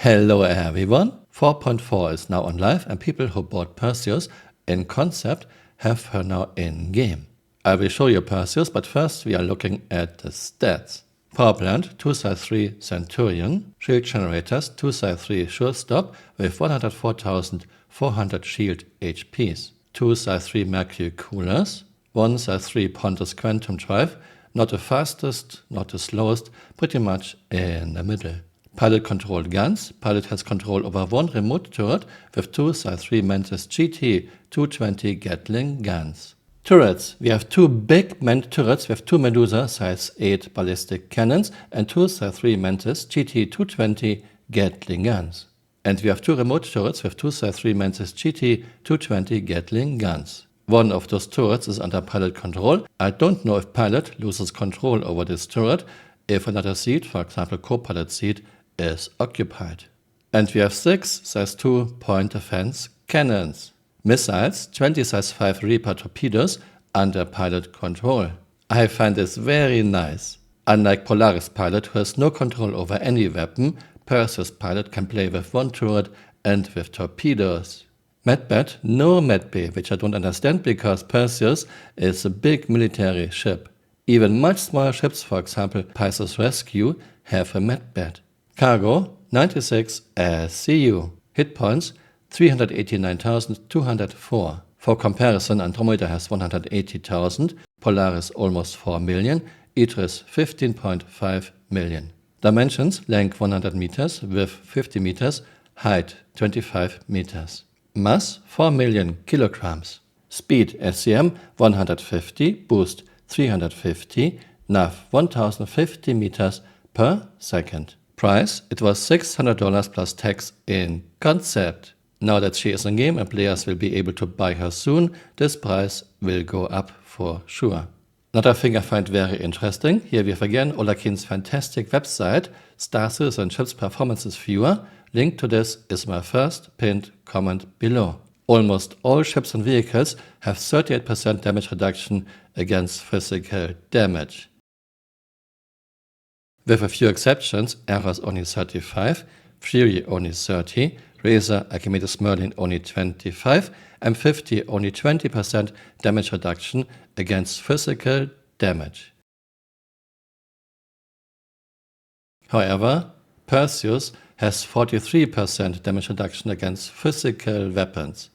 Hello everyone, 4.4 is now on live and people who bought Perseus in concept have her now in game. I will show you Perseus, but first we are looking at the stats. Power plant 2 size 3 Centurion, shield generators 2 size 3 Sure Stop with 104,400 shield HPs, 2 size 3 Mercury coolers, 1 size 3 Pontus Quantum Drive, not the fastest, not the slowest, pretty much in the middle. Pilot controlled guns. Pilot has control over one remote turret with 2 size 3 Mantis GT 220 Gatling guns. Turrets. We have 2 big manned turrets with 2 Medusa size 8 ballistic cannons and 2 size 3 Mantis GT 220 Gatling guns. And we have 2 remote turrets with 2 size 3 Mantis GT 220 Gatling guns. One of those turrets is under pilot control. I don't know if pilot loses control over this turret if another seat, for example co-pilot seat, is occupied. And we have 6 size 2 point defense cannons. Missiles, 20 size 5 Reaper torpedoes under pilot control. I find this very nice. Unlike Polaris pilot who has no control over any weapon, Perseus pilot can play with one turret and with torpedoes. Medbat, no medbay, which I don't understand because Perseus is a big military ship. Even much smaller ships, for example Perseus Rescue, have a medbat. Cargo 96 SCU. Hit points 389,204. For comparison, Andromeda has 180,000, Polaris almost 4 million, Idris 15.5 million. Dimensions: length 100 meters, width 50 meters, height 25 meters. Mass 4 million kilograms. Speed SCM 150, boost 350, nav 1050 meters per second. Price, it was $600 plus tax in concept. Now that she is in game and players will be able to buy her soon, this price will go up for sure. Another thing I find very interesting, here we have again Olakin's fantastic website, Star Citizen Chips Performances Viewer. Link to this is my first pinned comment below. Almost all ships and vehicles have 38% damage reduction against physical damage. With a few exceptions, Eros only 35, Fury only 30, Razor, Archimedes Merlin only 25, and 50 only 20% damage reduction against physical damage. However, Perseus has 43% damage reduction against physical weapons.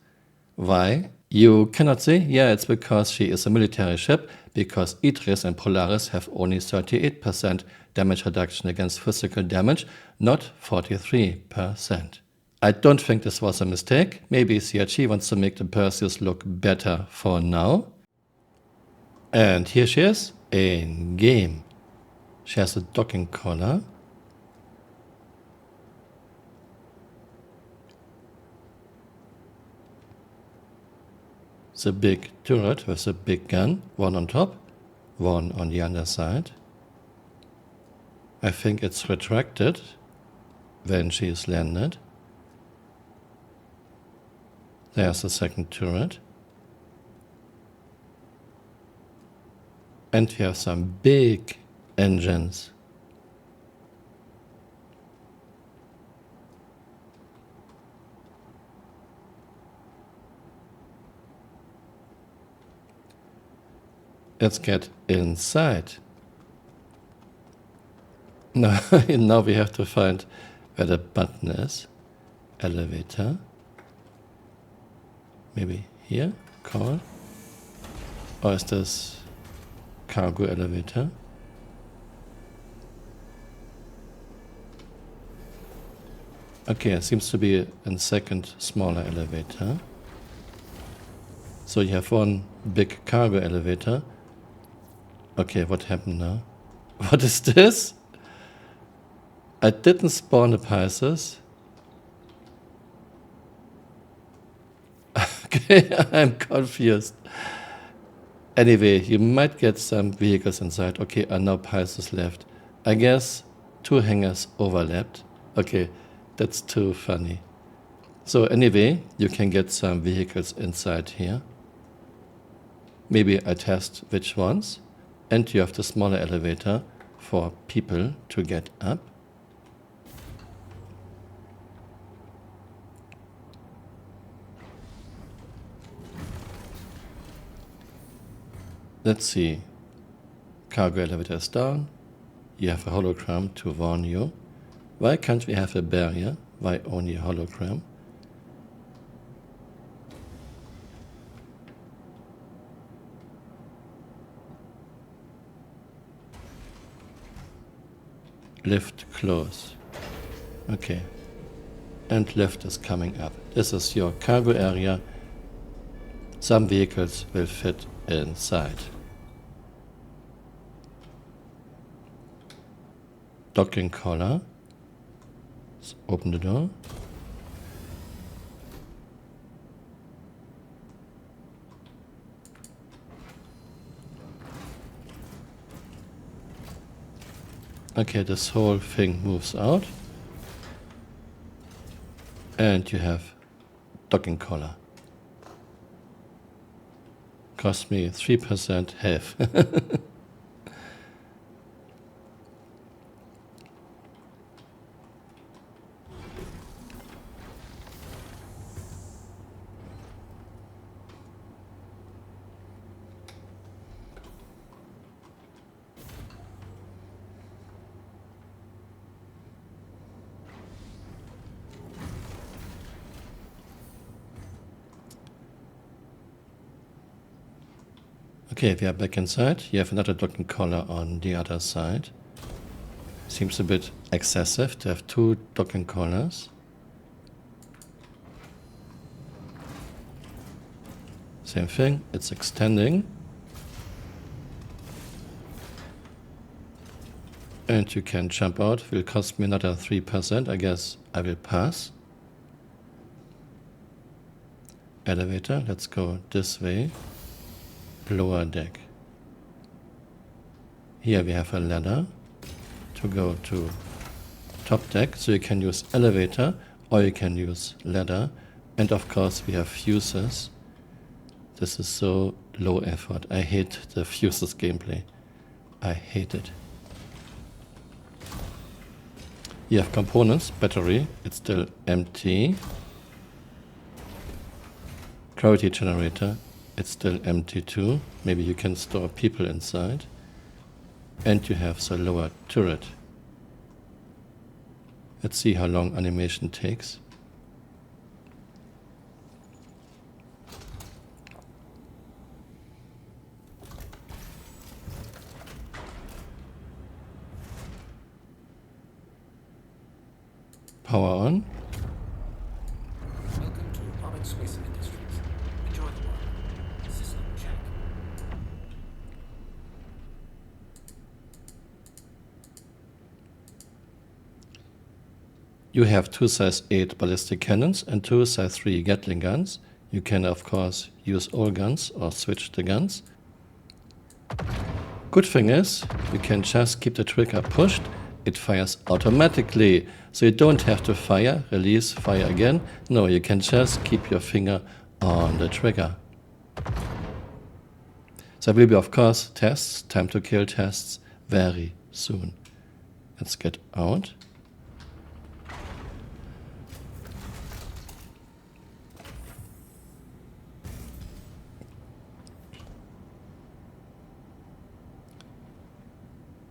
Why? You cannot say, yeah, it's because she is a military ship, because Idris and Polaris have only 38% damage reduction against physical damage, not 43%. I don't think this was a mistake. Maybe CRG wants to make the Perseus look better for now. And here she is in game. She has a docking collar. The big turret with a big gun, one on top, one on the underside. I think it's retracted when she is landed. There's the second turret. And we have some big engines. Let's get inside. Now we have to find where the button is. Elevator. Maybe here? Call? Or is this cargo elevator? Okay, it seems to be a second smaller elevator. So you have one big cargo elevator. Okay, what happened now? What is this? I didn't spawn the Perseus. Okay, I'm confused. Anyway, you might get some vehicles inside. Okay, and now Perseus left. I guess 2 hangars overlapped. Okay, that's too funny. So anyway, you can get some vehicles inside here. Maybe I test which ones. And you have the smaller elevator for people to get up. Let's see. Cargo elevator is down. You have a hologram to warn you. Why can't we have a barrier? Why only a hologram? Lift close. Okay. And lift is coming up. This is your cargo area. Some vehicles will fit inside. Docking collar. Let's open the door. Okay, this whole thing moves out. And you have docking collar. Cost me 3% health. Okay, we are back inside. You have another docking collar on the other side. Seems a bit excessive to have two docking collars. Same thing, it's extending. And you can jump out. Will cost me another 3%. I guess I will pass. Elevator, let's go this way. Lower deck. Here we have a ladder to go to top deck, so you can use elevator or you can use ladder, and of course we have fuses. This is so low effort. I hate the fuses gameplay. I hate it. You have components, battery, it's still empty. Gravity generator, it's still empty too. Maybe you can store people inside. And you have the lower turret. Let's see how long animation takes. Power on. Welcome to Robert Swiss Industries. Enjoy the work. System check. You have two size 8 ballistic cannons and two size 3 Gatling guns. You can of course use all guns or switch the guns. Good thing is, you can just keep the trigger pushed. It fires automatically, so you don't have to fire, release, fire again. No, you can just keep your finger on the trigger. There will be of course tests, time to kill tests, very soon. Let's get out.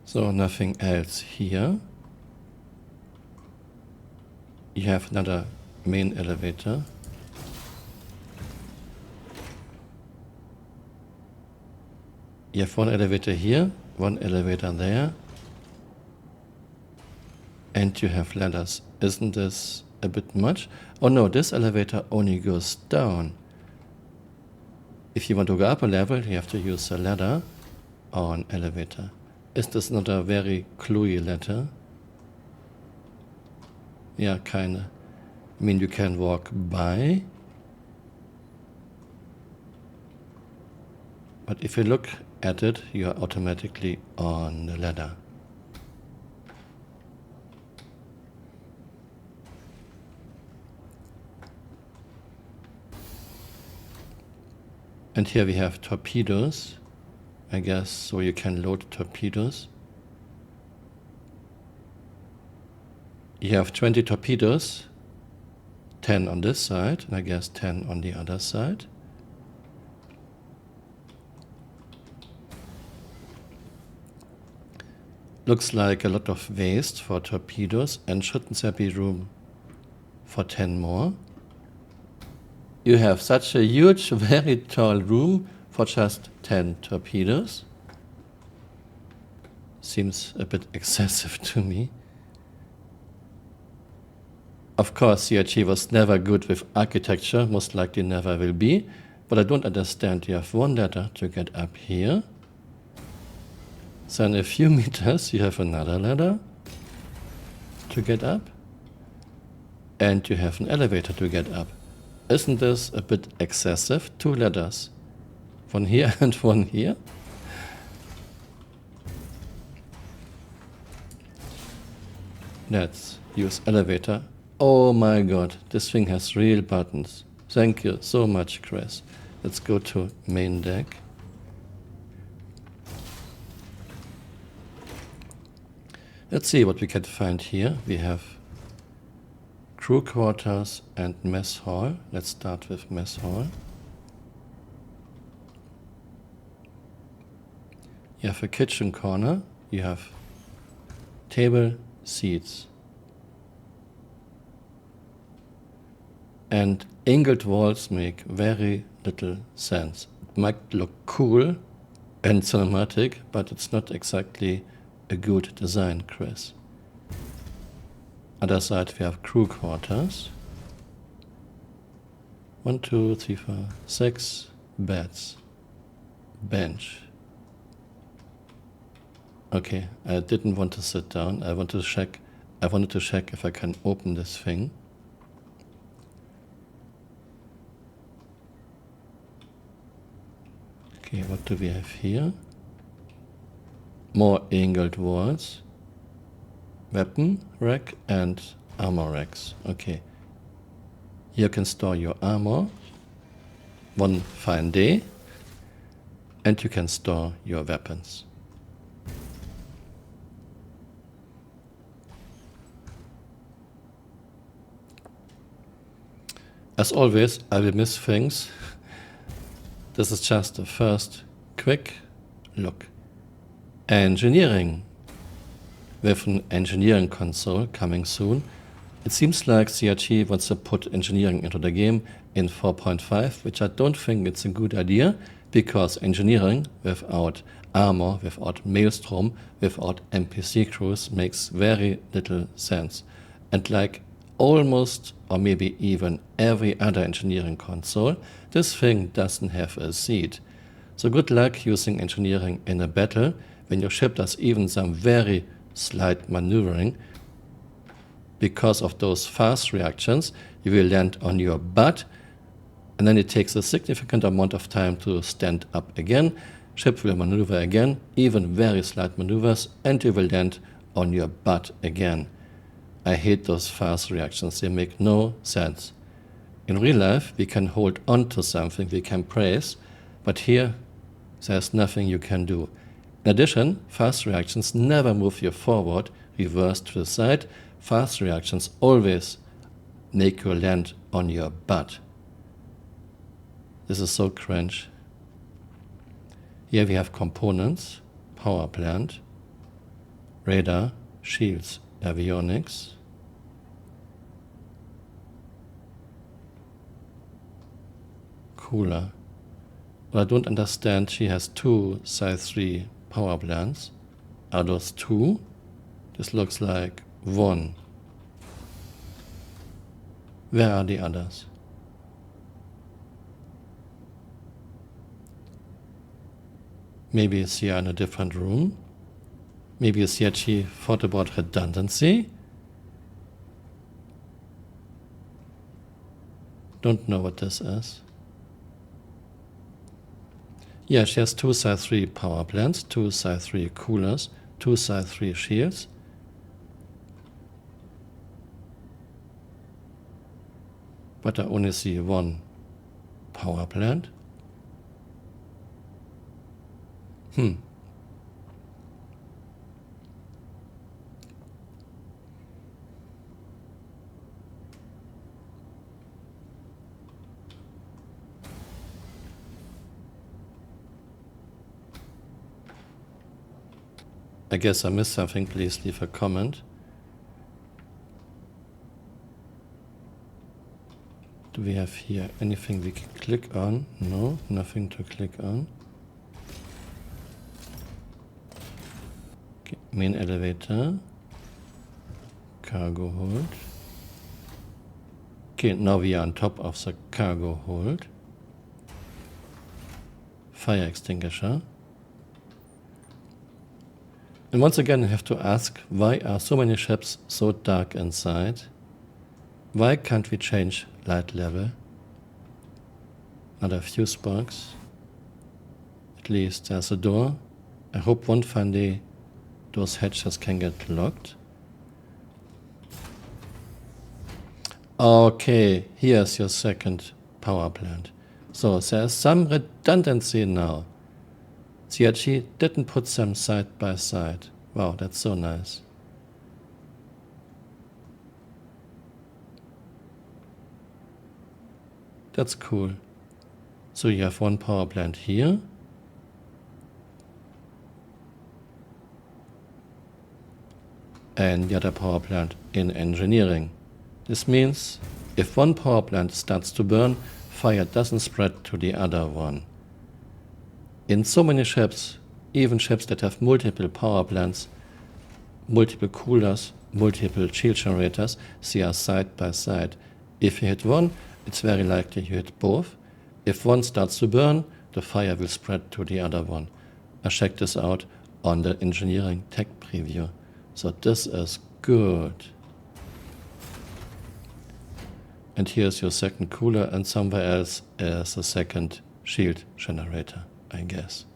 So nothing else here. You have another main elevator. You have one elevator here, one elevator there. And you have ladders. Isn't this a bit much? Oh no, this elevator only goes down. If you want to go up a level, you have to use a ladder or an elevator. Is this not a very cluey letter? Yeah, kinda. I mean, you can walk by. But if you look at it, you are automatically on the ladder. And here we have torpedoes. I guess, so you can load torpedoes. You have 20 torpedoes, 10 on this side, and I guess 10 on the other side. Looks like a lot of waste for torpedoes, and shouldn't there be room for 10 more? You have such a huge, very tall room for just 10 torpedoes. Seems a bit excessive to me. Of course, CRG was never good with architecture, most likely never will be, but I don't understand. You have one ladder to get up here. Then a few meters you have another ladder to get up. And you have an elevator to get up. Isn't this a bit excessive? 2 ladders. One here and one here. Let's use elevator. Oh my god, this thing has real buttons. Thank you so much, Chris. Let's go to main deck. Let's see what we can find here. We have crew quarters and mess hall. Let's start with mess hall. You have a kitchen corner. You have table, seats. And angled walls make very little sense. It might look cool and cinematic, but it's not exactly a good design, Chris. Other side we have crew quarters. 1, 2, 3, 4, 6 beds. Bench. Okay, I didn't want to sit down. I wanted to check if I can open this thing. Okay, what do we have here? More angled walls. Weapon rack and armor racks. Okay. Here you can store your armor. One fine day. And you can store your weapons. As always, I will miss things. This is just the first quick look. Engineering. With an engineering console coming soon. It seems like CRG wants to put engineering into the game in 4.5, which I don't think it's a good idea, because engineering without armor, without maelstrom, without NPC crews makes very little sense. And like almost, or maybe even every other engineering console, this thing doesn't have a seat. So good luck using engineering in a battle when your ship does even some very slight maneuvering. Because of those fast reactions, you will land on your butt, and then it takes a significant amount of time to stand up again. Ship will maneuver again, even very slight maneuvers, and you will land on your butt again. I hate those fast reactions, they make no sense. In real life, we can hold on to something, we can brace, but here, there's nothing you can do. In addition, fast reactions never move you forward, reverse to the side. Fast reactions always make you land on your butt. This is so cringe. Here we have components, power plant, radar, shields, avionics, cooler. But I don't understand, she has 2 size 3 power plants. Are those 2? This looks like 1. Where are the others? Maybe it's here in a different room. Maybe CRG thought about redundancy. Don't know what this is. Yeah, she has 2 size 3 power plants, 2 size 3 coolers, 2 size 3 shields. But I only see 1 power plant. I guess I missed something. Please leave a comment. Do we have here anything we can click on? No, nothing to click on. Okay, main elevator. Cargo hold. Okay, now we are on top of the cargo hold. Fire extinguisher. And once again I have to ask, why are so many ships so dark inside? Why can't we change light level? Another fuse box. At least there's a door. I hope one fine day those hatches can get locked. Okay, here's your second power plant. So there's some redundancy now. CRG didn't put them side by side. Wow, that's so nice. That's cool. So you have one power plant here. And the other power plant in engineering. This means if one power plant starts to burn, fire doesn't spread to the other one. In so many ships, even ships that have multiple power plants, multiple coolers, multiple shield generators, they are side by side. If you hit one, it's very likely you hit both. If one starts to burn, the fire will spread to the other one. I checked this out on the engineering tech preview. So this is good. And here's your second cooler, and somewhere else is a second shield generator, I guess.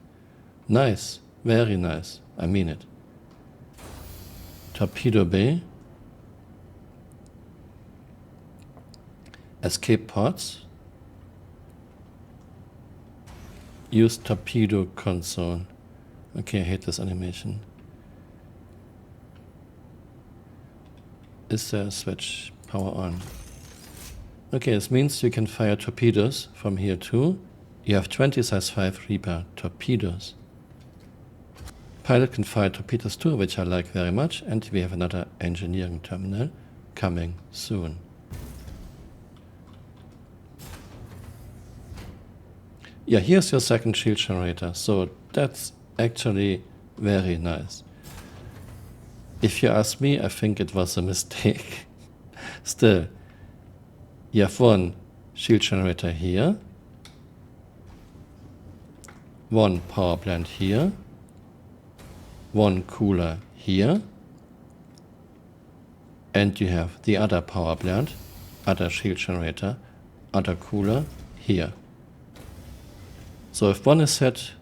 Nice, very nice, I mean it. Torpedo bay. Escape pods. Use torpedo console. Okay, I hate this animation. Is there a switch? Power on. Okay, this means you can fire torpedoes from here too. You have 20 size 5 Reaper torpedoes. Pilot can fire torpedoes too, which I like very much, and we have another engineering terminal coming soon. Yeah, here's your second shield generator, so that's actually very nice. If you ask me, I think it was a mistake. Still, you have one shield generator here, one power plant here, one cooler here, and you have the other power plant, other shield generator, other cooler here. So if one is hit,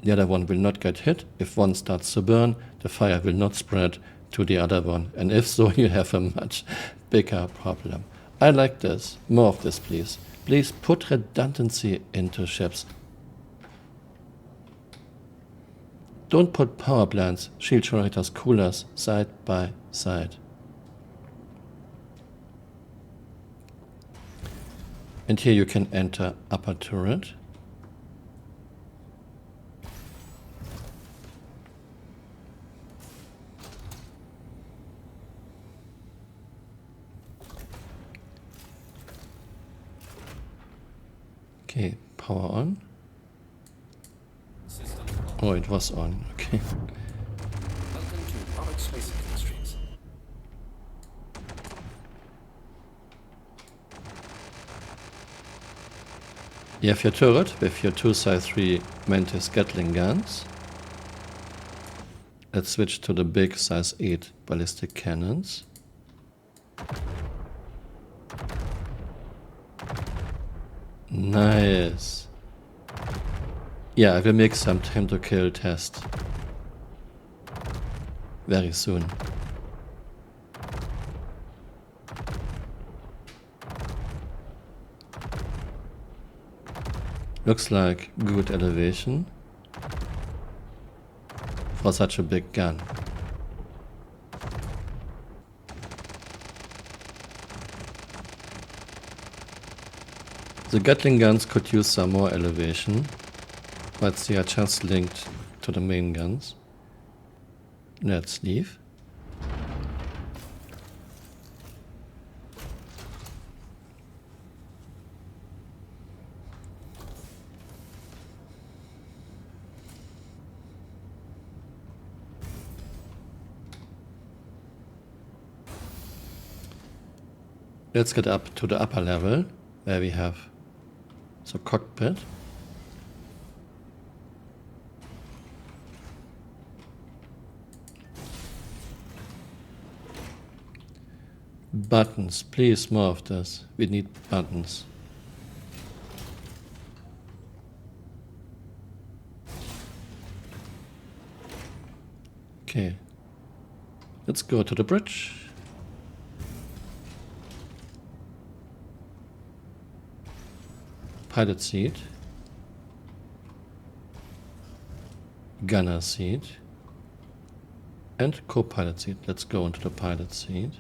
the other one will not get hit. If one starts to burn, the fire will not spread to the other one. And if so, you have a much bigger problem. I like this. More of this, please. Please put redundancy into ships. Don't put power plants, shield generators, coolers side by side. And here you can enter upper turret. Okay, power on. Oh, it was on, okay. Welcome to Robert Space Industries. You have your turret with your 2 size 3 Mantis Gatling guns. Let's switch to the big size 8 ballistic cannons. Nice. Yeah, I will make some time to kill test very soon. Looks like good elevation for such a big gun. The Gatling guns could use some more elevation, but they are just linked to the main guns. Let's leave. Let's get up to the upper level where we have the cockpit. Buttons, please, more of this. We need buttons. Okay, let's go to the bridge. Pilot seat, gunner seat, and co-pilot seat. Let's go into the pilot seat.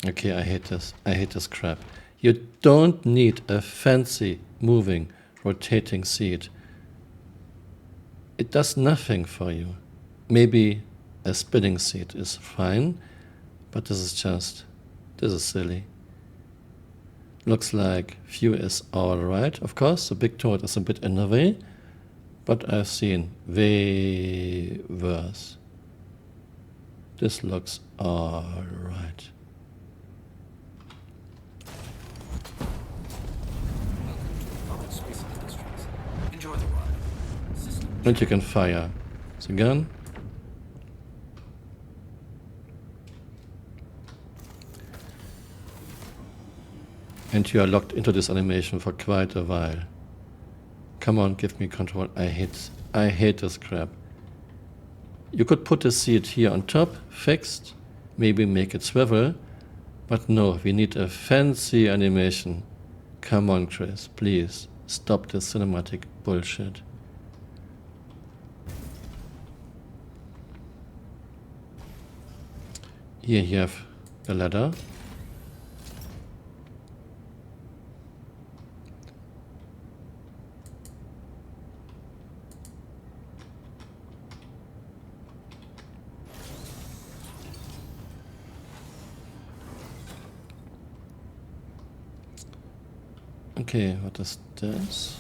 Okay, I hate this. I hate this crap. You don't need a fancy moving, rotating seat. It does nothing for you. Maybe a spinning seat is fine. But this is silly. Looks like view is alright. Of course, the big turret is a bit in the way, but I've seen way worse. This looks alright. Welcome to Space Industries. Enjoy the ride. System And you can fire the gun. And you are locked into this animation for quite a while. Come on, give me control. I hate this crap. You could put the seat here on top, fixed, maybe make it swivel, but no, we need a fancy animation. Come on, Chris, please, stop this cinematic bullshit. Here you have the ladder. Okay, what is this?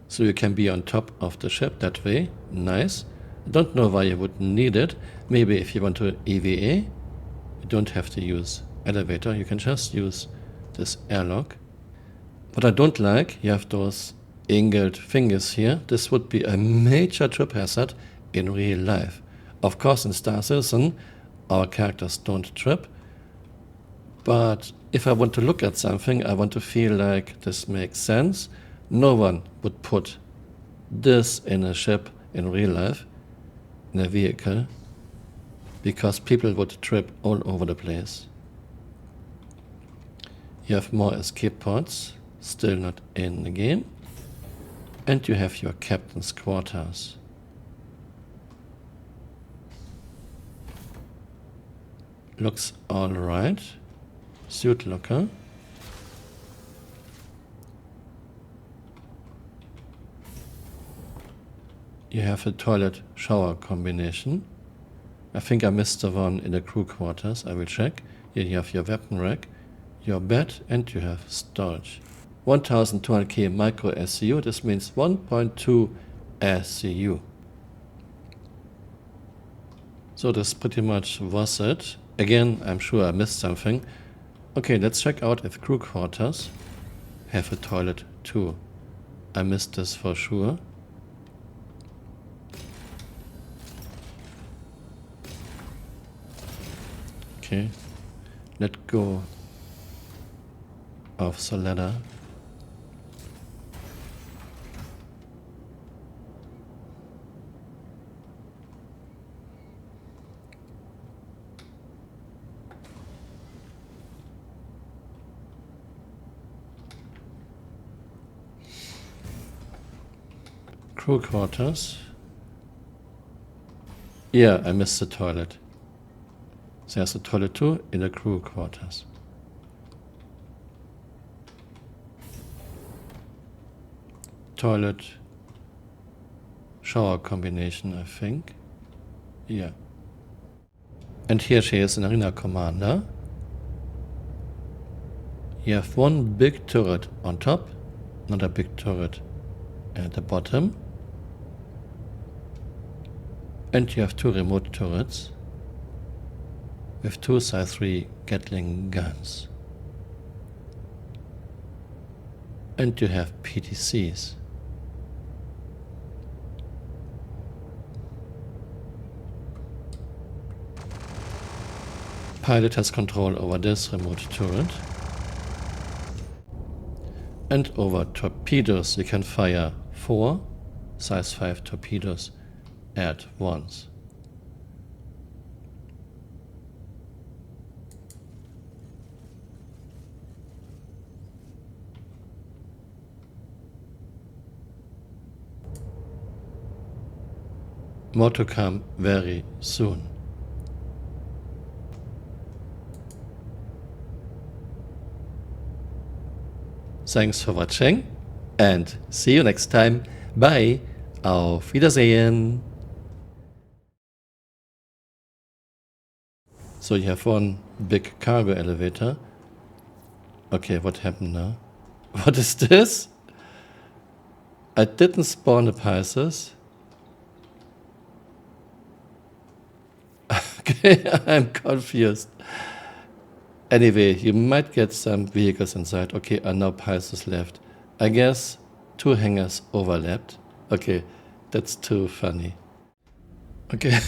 So you can be on top of the ship that way. Nice. I don't know why you would need it. Maybe if you want to EVA, you don't have to use elevator. You can just use this airlock. What I don't like, you have those angled fingers here. This would be a major trip hazard in real life. Of course, in Star Citizen, our characters don't trip. But if I want to look at something, I want to feel like this makes sense. No one would put this in a ship in real life, in a vehicle, because people would trip all over the place. You have more escape pods, still not in the game. And you have your captain's quarters. Looks alright. Suit locker. You have a toilet shower combination. I think I missed the one in the crew quarters. I will check. Here you have your weapon rack, your bed, and you have storage. 1200K micro SCU. This means 1.2 SCU. So this pretty much was it. Again, I'm sure I missed something. Okay, let's check out if crew quarters have a toilet too. I missed this for sure. Okay, let go of the ladder. Crew quarters. Yeah, I missed the toilet. There's a toilet too in the crew quarters. toilet shower combination, I think. Yeah. And here she is an arena commander. You have one big turret on top, another big turret at the bottom. And you have two remote turrets with two size 3 Gatling guns. And you have PTCs. Pilot has control over this remote turret. And over torpedoes, you can fire 4 size 5 torpedoes at once. More to come very soon. Thanks for watching and see you next time. Bye. Auf Wiedersehen. So you have one big cargo elevator. Okay, what happened now? What is this? I didn't spawn the Perseus. Okay, I'm confused. Anyway, you might get some vehicles inside. Okay, and now Perseus left. I guess 2 hangars overlapped. Okay, that's too funny. Okay,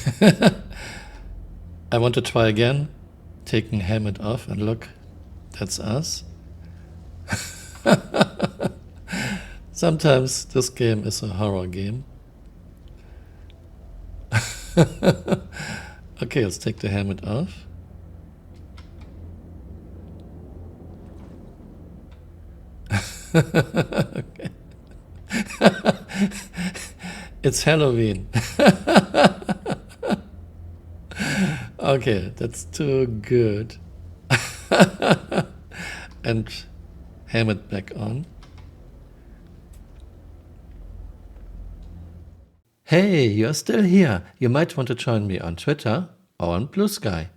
I want to try again. Taking helmet off and look, that's us. Sometimes this game is a horror game. Okay, let's take the helmet off. Okay. It's Halloween. Okay, that's too good. And helmet back on. Hey, you're still here. You might want to join me on Twitter or on Blue Sky.